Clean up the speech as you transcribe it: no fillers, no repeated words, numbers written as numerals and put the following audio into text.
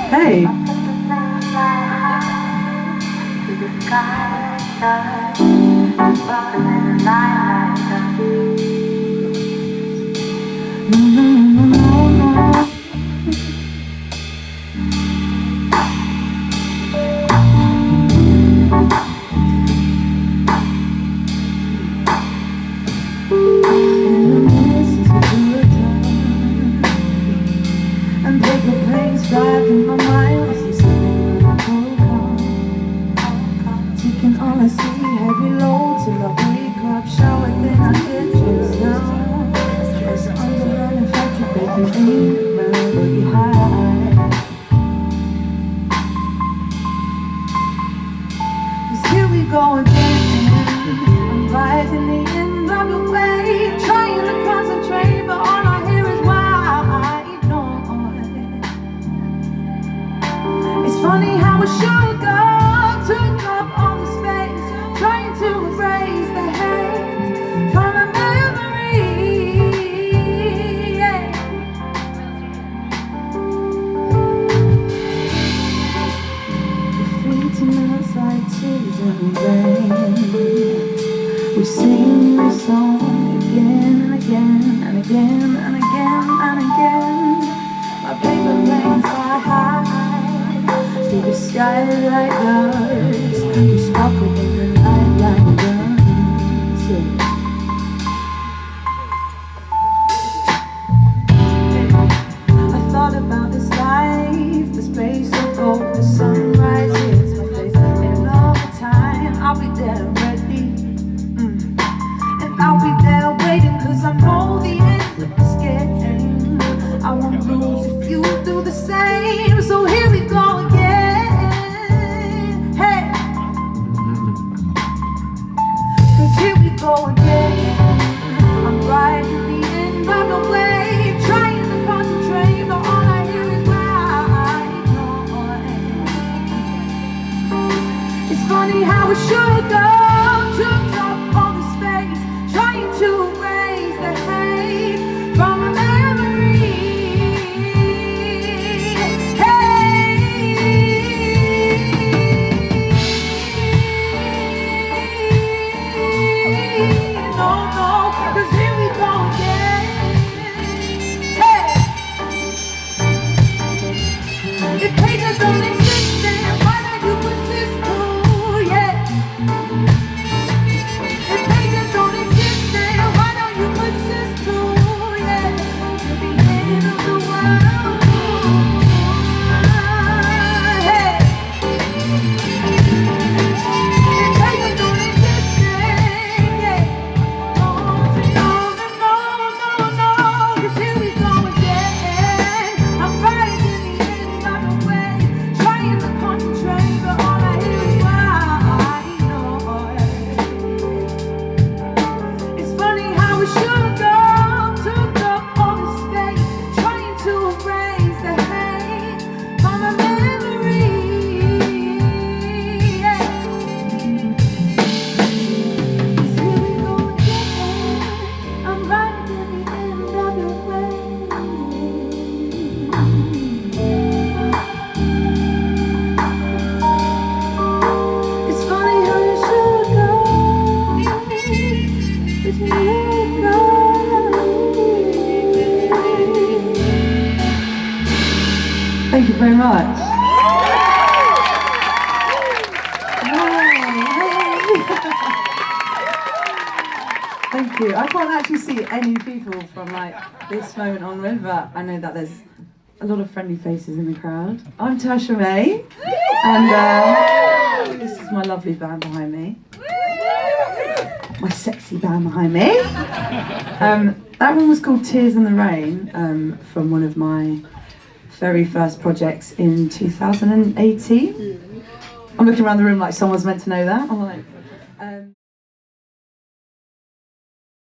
Hey. All I see, heavy load till I wake up, shower, then I get chills down. It's underlying factor, baby, ain't around, you high. 'Cause here we go again, I'm right in the end of the way, trying to concentrate, but all I hear is white noise. It's funny how a sugar took up all the space, trying to erase the hate from a memory, yeah. Defeating us like tears in the rain. We sing this song again and again and again and again and again. My paper planes fly high through the sky like us. We sparkle in the night like guns, yeah. I thought about this life, the space of gold, the sunrise hits my face. In all the time, I'll be there ready, and I'll be there waiting, 'cause I know the end of this game. I won't lose if you do the same. So here we go again, hey. 'Cause here we go again, I'm right at the end of the way, trying to concentrate, but all I hear is white noise. It's funny how a sugar took up all the space, trying to erase the hate from a memory. If pages don't exist, then why don't you persist too, yeah. If pages don't exist, then why don't you persist too, yeah. To the end of the world, hey. If pages don't exist, then yeah. No, 'cause here we go again. I'm right in the end of the way, trying to concentrate, but all I hear is white noise. It's funny how a sugar took up all the space, trying to erase the hate from a memory, yeah. 'Cause here we go again, I'm right in the end of the way. It's funny how you should go, but you go. Thank you very much. Thank you. I can't actually see any people from like this moment onward, but I know that there's a lot of friendly faces in the crowd. I'm Tertia, and this is my lovely band behind me. My sexy band behind me. That one was called Tears in the Rain, from one of my very first projects in 2018. I'm looking around the room like someone's meant to know that. I'm like,